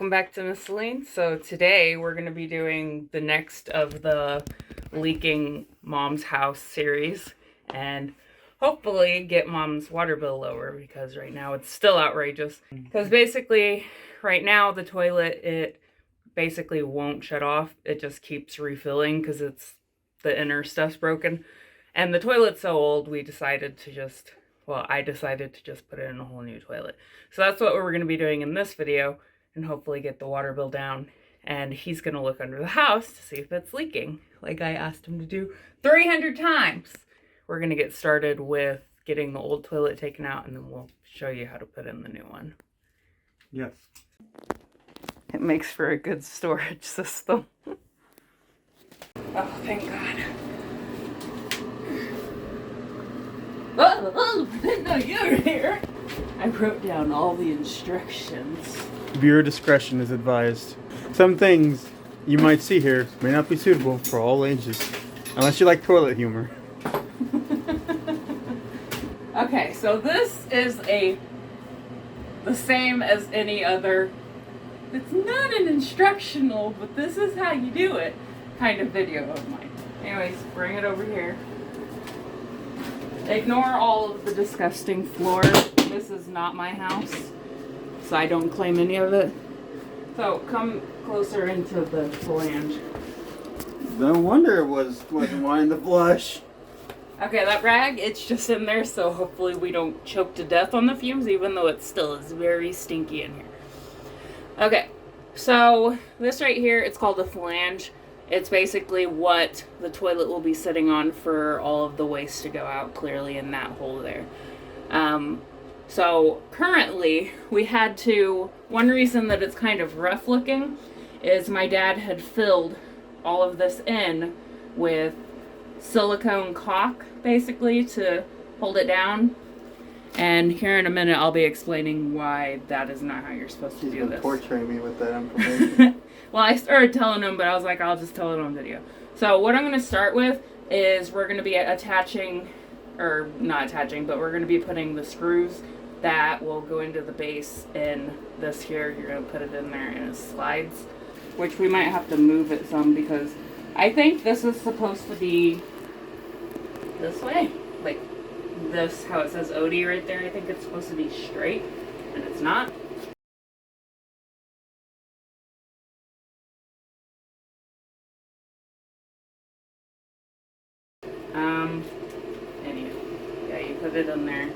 welcome back to Miss Serene. So today we're going to be doing the next of the Leaking Mom's House series and hopefully get Mom's water bill lower, because right now it's still outrageous. Because basically right now the toilet, it basically won't shut off. It just keeps refilling because the inner stuff's broken. And the toilet's so old, I decided to just put in a whole new toilet. So that's what we're going to be doing in this video, and hopefully get the water bill down. And he's going to look under the house to see if it's leaking, like I asked him to do 300 times. We're going to get started with getting the old toilet taken out, and then we'll show you how to put in the new one. Yes. It makes for a good storage system. Oh, thank God. Oh, I didn't know you were here. I wrote down all the instructions. Viewer discretion is advised. Some things you might see here may not be suitable for all ages, unless you like toilet humor. Okay, so this is the same as any other, it's not an instructional, but this is how you do it kind of video of mine. Anyways, bring it over here. Ignore all of the disgusting floor. This is not my house, so I don't claim any of it. So come closer into the flange. No wonder it wasn't wanting to flush. Okay, that rag, it's just in there, so hopefully we don't choke to death on the fumes, even though it still is very stinky in here. Okay, so this right here, it's called a flange. It's basically what the toilet will be sitting on for all of the waste to go out clearly in that hole there. So currently one reason that it's kind of rough looking is my dad had filled all of this in with silicone caulk basically to hold it down. And here in a minute I'll be explaining why that is not how you're supposed to do this. Torturing me with that information. Well, I started telling him, but I was like, I'll just tell it on video. So what I'm going to start with is we're going to be we're going to be putting the screws that will go into the base in this here. You're going to put it in there and it slides, which we might have to move it some because I think this is supposed to be this way. Like this, how it says Odie right there. I think it's supposed to be straight, and it's not. Anyway, yeah, you put it in there.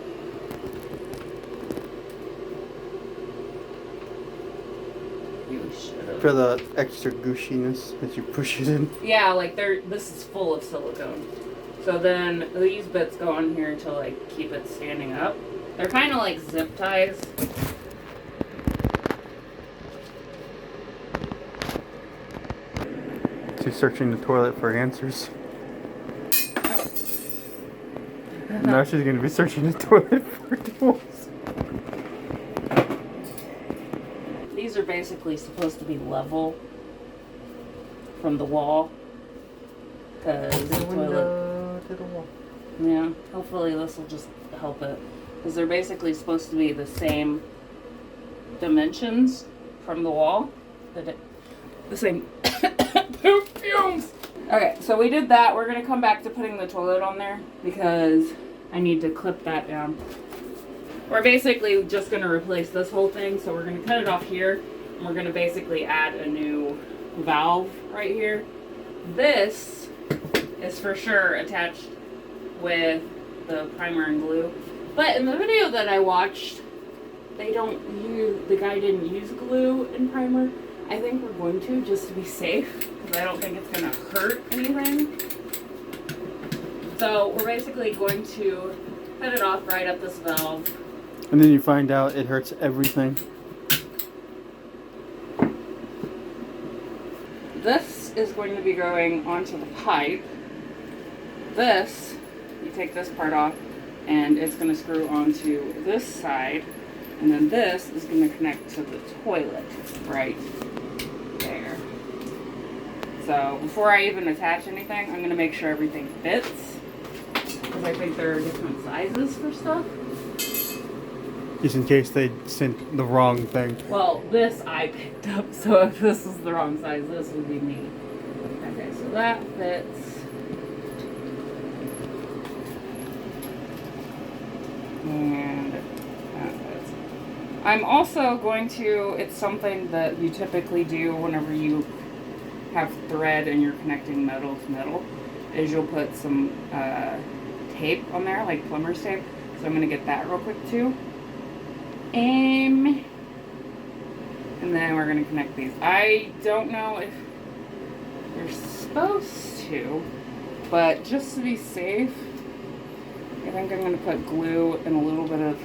You should have. For the extra gushiness as you push it in. Yeah, like this is full of silicone. So then these bits go on here to like keep it standing up. They're kind of like zip ties. She's searching the toilet for answers. Now she's going to be searching the toilet for tools. These are basically supposed to be level from the wall. Because the toilet to the wall. Yeah, hopefully this will just help it. Because they're basically supposed to be the same dimensions from the wall. The same poop fumes! Okay, so we did that. We're going to come back to putting the toilet on there because I need to clip that down. We're basically just going to replace this whole thing. So we're going to cut it off here. And we're going to basically add a new valve right here. This is for sure attached with the primer and glue. But in the video that I watched, the guy didn't use glue and primer. I think we're going to, just to be safe, because I don't think it's going to hurt anything. So we're basically going to cut it off right at this valve. And then you find out it hurts everything. This is going to be going onto the pipe. This, you take this part off, and it's going to screw onto this side. And then this is going to connect to the toilet right there. So before I even attach anything, I'm going to make sure everything fits. Because I think there are different sizes for stuff. Just in case they sent the wrong thing. Well, this I picked up, so if this is the wrong size, this would be me. Okay, so that fits. And that fits. I'm also going to, it's something that you typically do whenever you have thread and you're connecting metal to metal, is you'll put some tape on there, like plumber's tape. So I'm going to get that real quick too. And then we're going to connect these. I don't know if you're supposed to, but just to be safe, I think I'm going to put glue and a little bit of,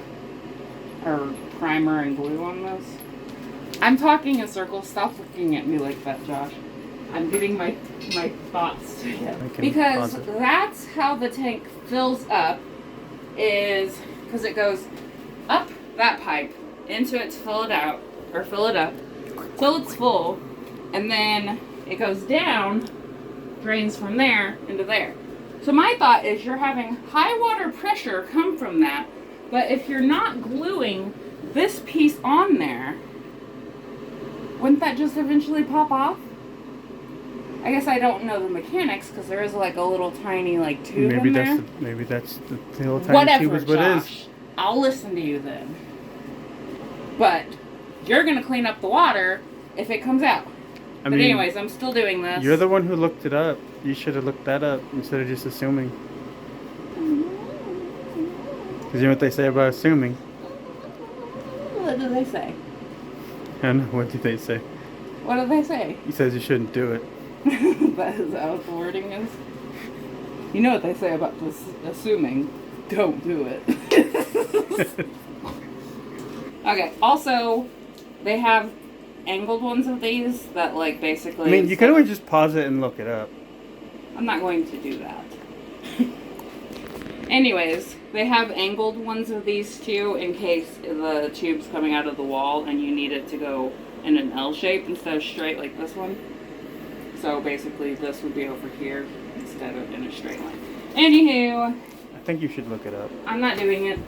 or primer and glue on this. I'm talking in circles. Stop looking at me like that, Josh. I'm getting my thoughts together. Because that's how the tank fills up, is because it goes up that pipe into it to fill it out, or fill it up, till it's full, and then it goes down, drains from there into there. So my thought is you're having high water pressure come from that, but if you're not gluing this piece on there, wouldn't that just eventually pop off? I guess I don't know the mechanics because there is like a little tiny like tube in there. Maybe that's the little tiny Whatever, tube is what Josh. it is. I'll listen to you then. But you're gonna clean up the water if it comes out. But anyways, I'm still doing this. You're the one who looked it up. You should have looked that up instead of just assuming. Because you know what they say about assuming? What do they say? I don't know. What do they say? What do they say? He says you shouldn't do it. That is how the wording is. You know what they say about this assuming. Don't do it. Okay, also, they have angled ones of these that, like, basically... I mean, you can always just pause it and look it up. I'm not going to do that. Anyways, they have angled ones of these, too, in case the tube's coming out of the wall and you need it to go in an L shape instead of straight like this one. So, basically, this would be over here instead of in a straight line. Anywho... I think you should look it up. I'm not doing it.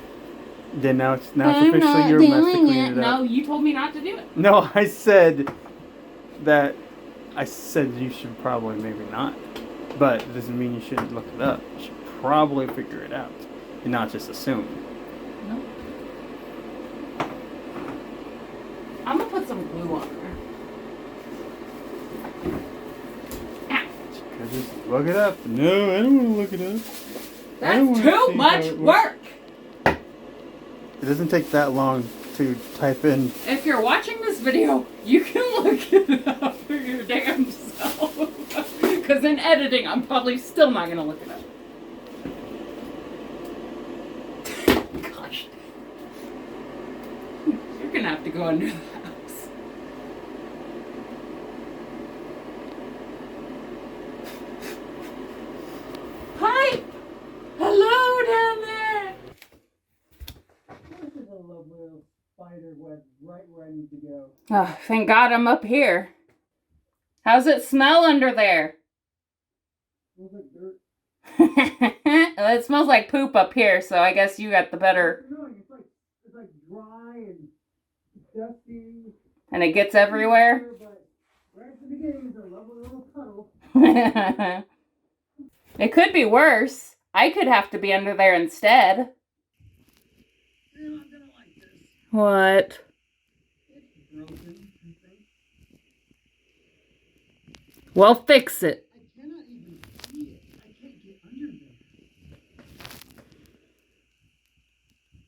Then now it's officially your mess to clean it up. No, you told me not to do it. No, I said you should probably maybe not. But it doesn't mean you shouldn't look it up. You should probably figure it out. And not just assume. Nope. I'm gonna put some glue on there. Just look it up. No, I don't want to look it up. That's too much work. It doesn't take that long to type in. If you're watching this video, you can look it up for your damn self. Because in editing, I'm probably still not going to look it up. Gosh. You're going to have to go under the house. Hi! Hello down there! This is a little spider web right where I need to go. Oh, thank God I'm up here. How's it smell under there? Smells like dirt. Well, it smells like poop up here, so I guess you got the better. It's like dry and dusty. And it gets everywhere? But right at the beginning is a lovely little puddle. It could be worse. I could have to be under there instead. You're not gonna like this. What? It's broken, I think. Well, fix it. I cannot even see it. I can't get under there.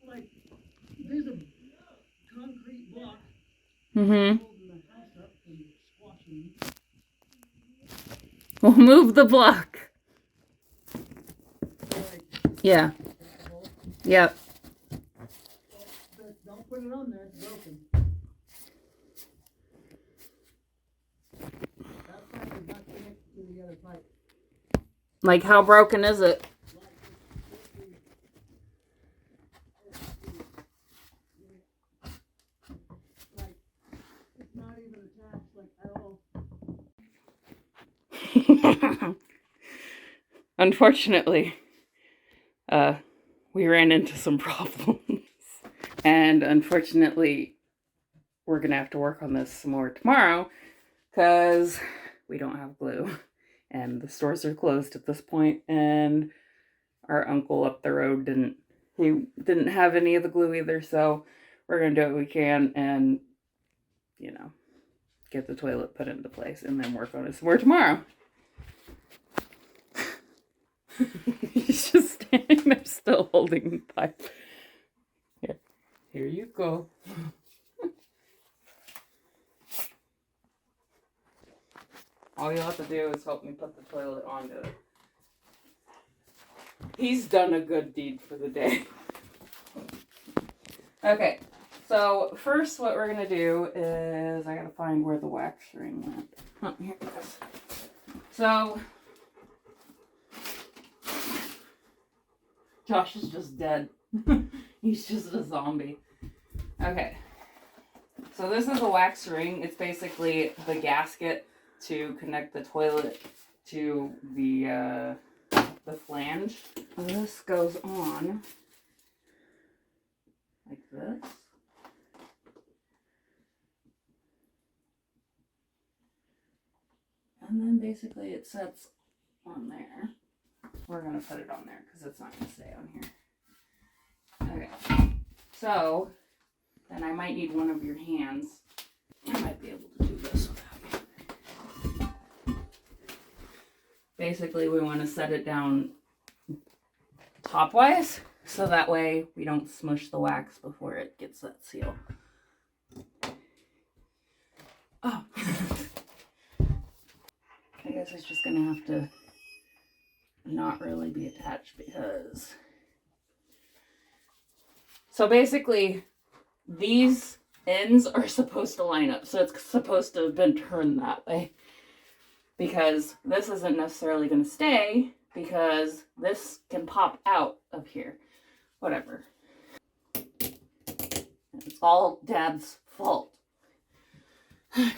Like, there's a concrete block holding the house up and squashing it. We'll move the block. Yeah. Yep. Don't put it on there, it's broken. That pipe is not connected to the other pipe. Like, how broken is it? Like, it's not even attached, like, at all. Unfortunately, we ran into some problems. And unfortunately, we're going to have to work on this some more tomorrow because we don't have glue. And the stores are closed at this point, and our uncle up the road didn't have any of the glue either, so we're going to do what we can and, you know, get the toilet put into place and then work on it some more tomorrow. He's just standing there still holding the pipe. Here you go. All you'll have to do is help me put the toilet onto it. He's done a good deed for the day. Okay, so first what we're going to do is I got to find where the wax ring went. Oh, here it is. So Josh is just dead. He's just a zombie. Okay. So this is a wax ring. It's basically the gasket to connect the toilet to the flange. So this goes on like this. And then basically it sets on there. We're going to put it on there because it's not going to stay on here. Okay. So then I might need one of your hands. I might be able to do this without you. Basically, we want to set it down topwise so that way we don't smush the wax before it gets that seal. Oh. I guess it's just going to have to not really be attached because... So basically, these ends are supposed to line up. So it's supposed to have been turned that way. Because this isn't necessarily going to stay because this can pop out of here. Whatever. It's all Dad's fault. Okay.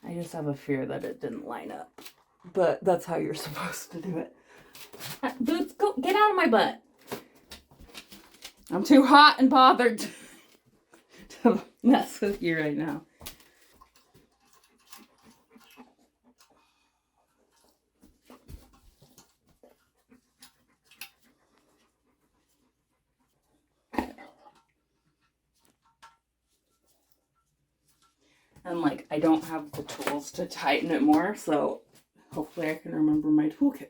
I just have a fear that it didn't line up. But that's how you're supposed to do it. Boots, go get out of my butt. I'm too hot and bothered to mess with you right now. And like, I don't have the tools to tighten it more, so hopefully I can remember my toolkit.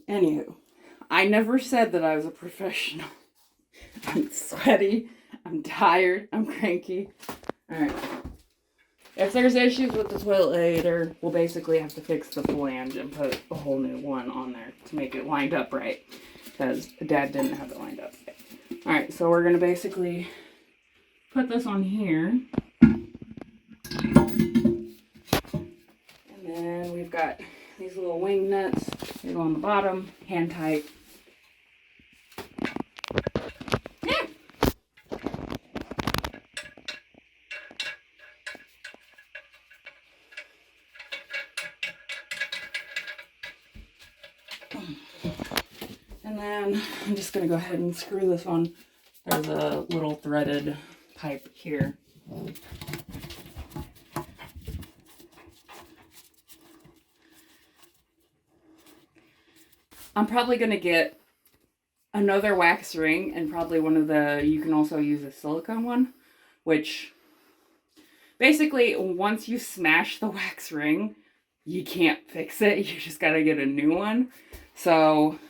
Anywho, I never said that I was a professional. I'm sweaty, I'm tired, I'm cranky. Alright. If there's issues with the toilet later, we'll basically have to fix the flange and put a whole new one on there to make it lined up right. Because Dad didn't have it lined up right. Alright, so we're going to basically put this on here. And then we've got these little wing nuts. They go on the bottom, hand tight. Yeah. And then I'm just going to go ahead and screw this on. There's a little threaded pipe here. I'm probably going to get another wax ring and probably one of the, you can also use a silicone one, which basically once you smash the wax ring, you can't fix it. You just got to get a new one. So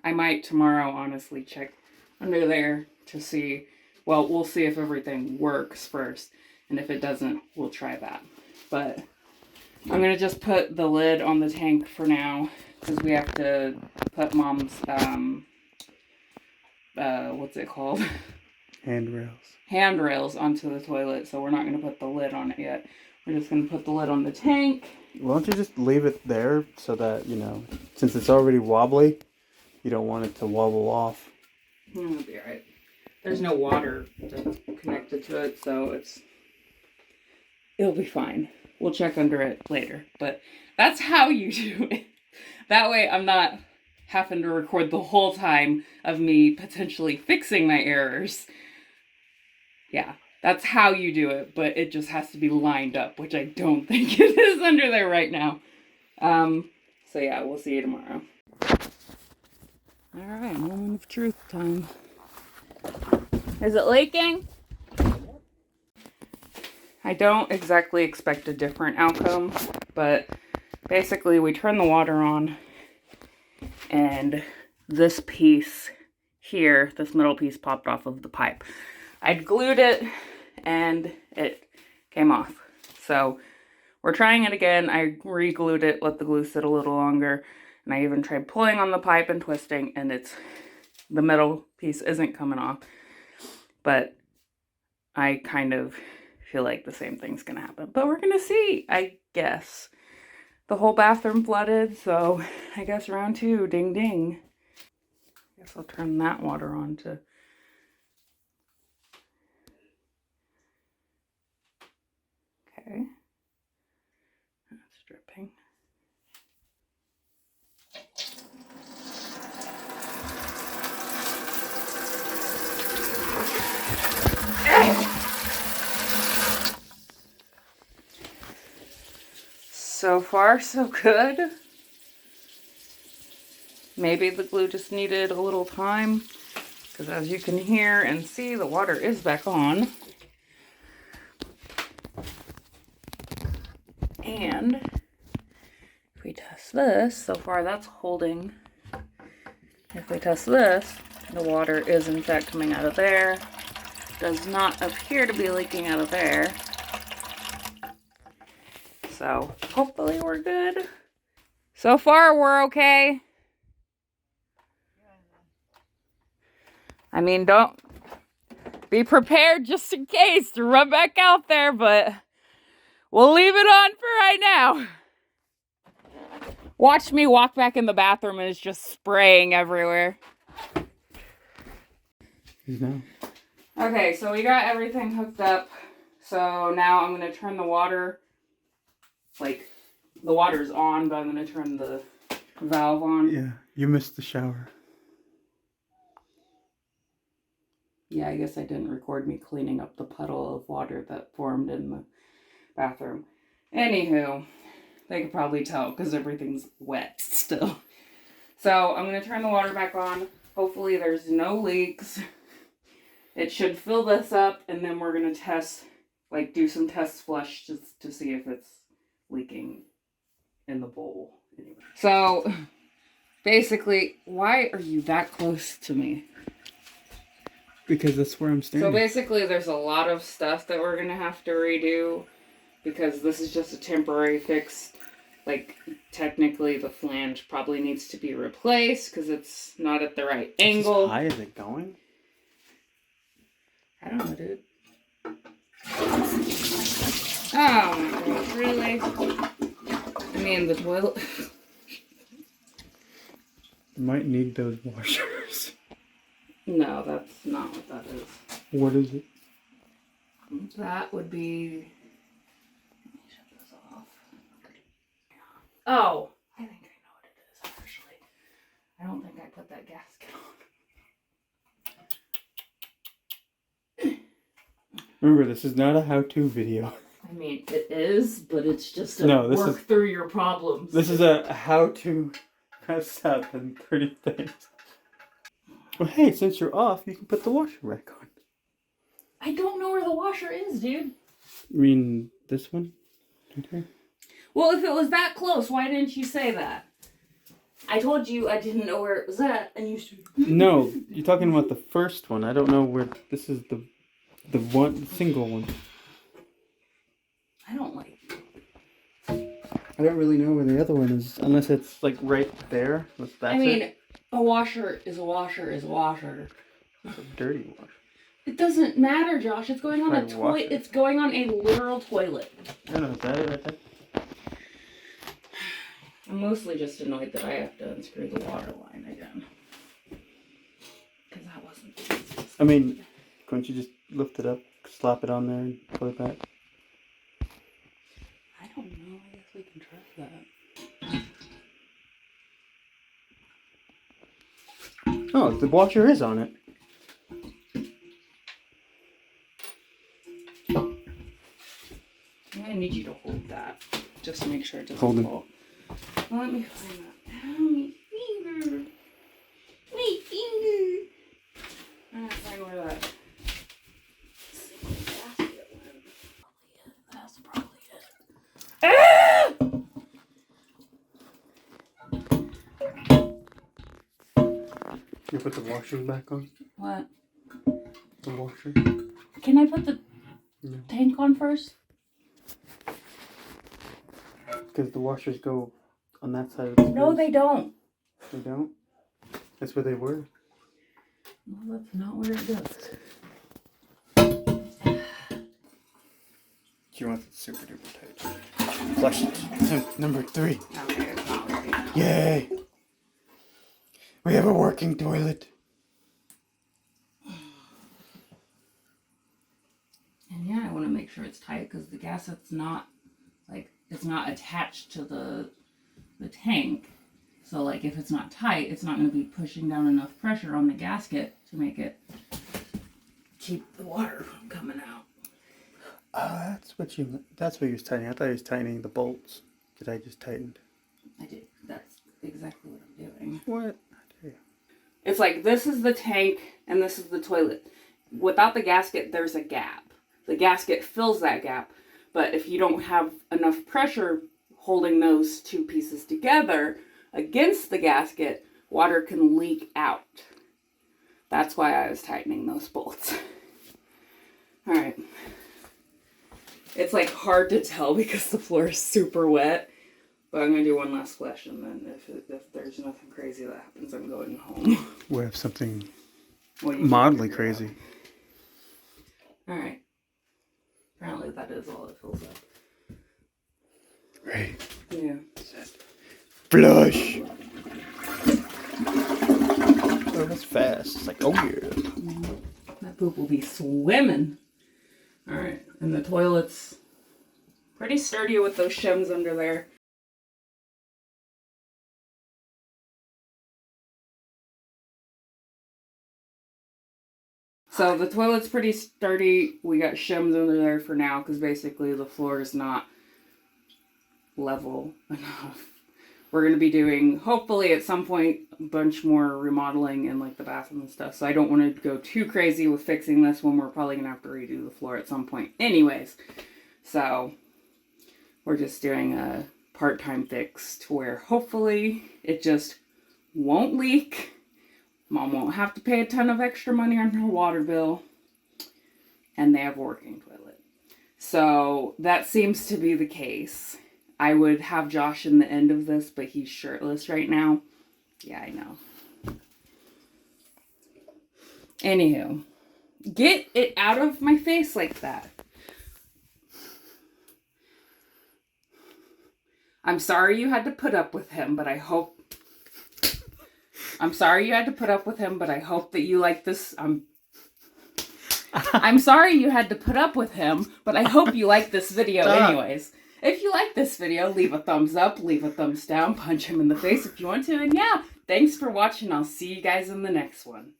I might tomorrow honestly check under there to see, well, we'll see if everything works first. And if it doesn't, we'll try that. But I'm going to just put the lid on the tank for now because we have to put Mom's, what's it called? Handrails onto the toilet. So we're not going to put the lid on it yet. We're just going to put the lid on the tank. Why don't you just leave it there so that, you know, since it's already wobbly, you don't want it to wobble off. It'll be alright. There's no water connected to it, so it's it'll be fine. We'll check under it later. But that's how you do it. That way I'm not having to record the whole time of me potentially fixing my errors. Yeah, that's how you do it, but it just has to be lined up, which I don't think it is under there right now. So yeah, we'll see you tomorrow. All right, moment of truth time. Is it leaking? I don't exactly expect a different outcome, but basically we turn the water on and this piece here, this middle piece popped off of the pipe. I'd glued it and it came off. So we're trying it again. I re-glued it, let the glue sit a little longer, and I even tried pulling on the pipe and twisting, and the middle piece isn't coming off. But I kind of feel like the same thing's gonna happen. But we're gonna see, I guess. The whole bathroom flooded, so I guess round 2, ding ding. I guess I'll turn that water on to... Okay. That's dripping. So far, so good. Maybe the glue just needed a little time, because as you can hear and see, the water is back on. And if we test this, so far that's holding. If we test this, the water is in fact coming out of there. Does not appear to be leaking out of there. So hopefully we're good. So far we're okay. I mean, don't be prepared just in case to run back out there, but we'll leave it on for right now. Watch me walk back in the bathroom and it's just spraying everywhere. No. Okay, so we got everything hooked up. So now I'm going to turn the water, like the water's on, but I'm going to turn the valve on. Yeah, you missed the shower. Yeah, I guess I didn't record me cleaning up the puddle of water that formed in the bathroom. Anywho, they could probably tell because everything's wet still. So I'm going to turn the water back on. Hopefully there's no leaks. It should fill this up, and then we're going to test, like do some test flush just to see if it's leaking in the bowl. Anyway. So basically, why are you that close to me? Because that's where I'm standing. So basically there's a lot of stuff that we're going to have to redo because this is just a temporary fix. Like, technically the flange probably needs to be replaced because it's not at the right angle. How high is it going? I don't know, dude. Oh my gosh, really? I mean, the toilet... You might need those washers. No, that's not what that is. What is it? That would be... Let me shut this off. Oh! I think I know what it is, actually. I don't think I put that gasket on. Remember, this is not a how-to video. I mean, it is, but it's just work through your problems. This is a how-to mess up and pretty things. Well, hey, since you're off, you can put the washer back on. I don't know where the washer is, dude. You mean this one? Okay. Well, if it was that close, why didn't you say that? I told you I didn't know where it was at, and you should... No, you're talking about the first one. I don't know where... This is the single one. I don't like... I don't really know where the other one is, unless it's, like, right there. I mean, a washer is a washer is a washer. It's a dirty washer. It doesn't matter, Josh. It's going on a toilet. It's going on a literal toilet. I don't know. Is that it right there? I'm mostly just annoyed that I have to unscrew the water line again. Because that wasn't the easiest. I mean, couldn't you just lift it up, slap it on there, and put it back? that. Oh, the washer is on it. I need you to hold that just to make sure it doesn't Hold it. fall. Well, let me find that. Ow, my finger. My finger. I'm gonna find where that basket went. That's probably it. Ah! You put the washer back on? What? The washer? Can I put the No. tank on first? Because the washers go on that side of the No, they don't. They don't? That's where they were. No, that's not where it goes. You want it super duper tight. Flush it. Number 3. Okay, it's not working. Yay! We have a working toilet. And yeah, I want to make sure it's tight because the gasset's not, like, it's not attached to the tank. So, like, if it's not tight, it's not going to be pushing down enough pressure on the gasket to make it keep the water from coming out. That's what you was tightening. I thought he was tightening the bolts. Did I just tightened? I did. That's exactly what I'm doing. What? It's like this is the tank and this is the toilet. Without the gasket, there's a gap. The gasket fills that gap. But if you don't have enough pressure holding those two pieces together against the gasket, water can leak out. That's why I was tightening those bolts. All right. It's like hard to tell because the floor is super wet. But I'm going to do one last flush, and then if there's nothing crazy that happens, I'm going home. We have something Well, mildly crazy. Alright. Apparently that is all it fills up. Right. Yeah. Flush! Oh, that's fast. It's like, oh yeah. That poop will be swimming. Alright. And the toilet's pretty sturdy with those shims under there. So the toilet's pretty sturdy. We got shims under there for now because basically the floor is not level enough. We're going to be doing, hopefully at some point, a bunch more remodeling in like the bathroom and stuff. So I don't want to go too crazy with fixing this one. We're probably going to have to redo the floor at some point anyways. So we're just doing a part-time fix to where hopefully it just won't leak. Mom won't have to pay a ton of extra money on her water bill. And they have a working toilet. So that seems to be the case. I would have Josh in the end of this, but he's shirtless right now. Yeah, I know. Anywho, get it out of my face like that. I'm sorry you had to put up with him, but I hope... I'm sorry you had to put up with him, but I hope that you like this. I'm sorry you had to put up with him, but I hope you like this video anyways. If you like this video, leave a thumbs up, leave a thumbs down, punch him in the face if you want to. And yeah, thanks for watching. I'll see you guys in the next one.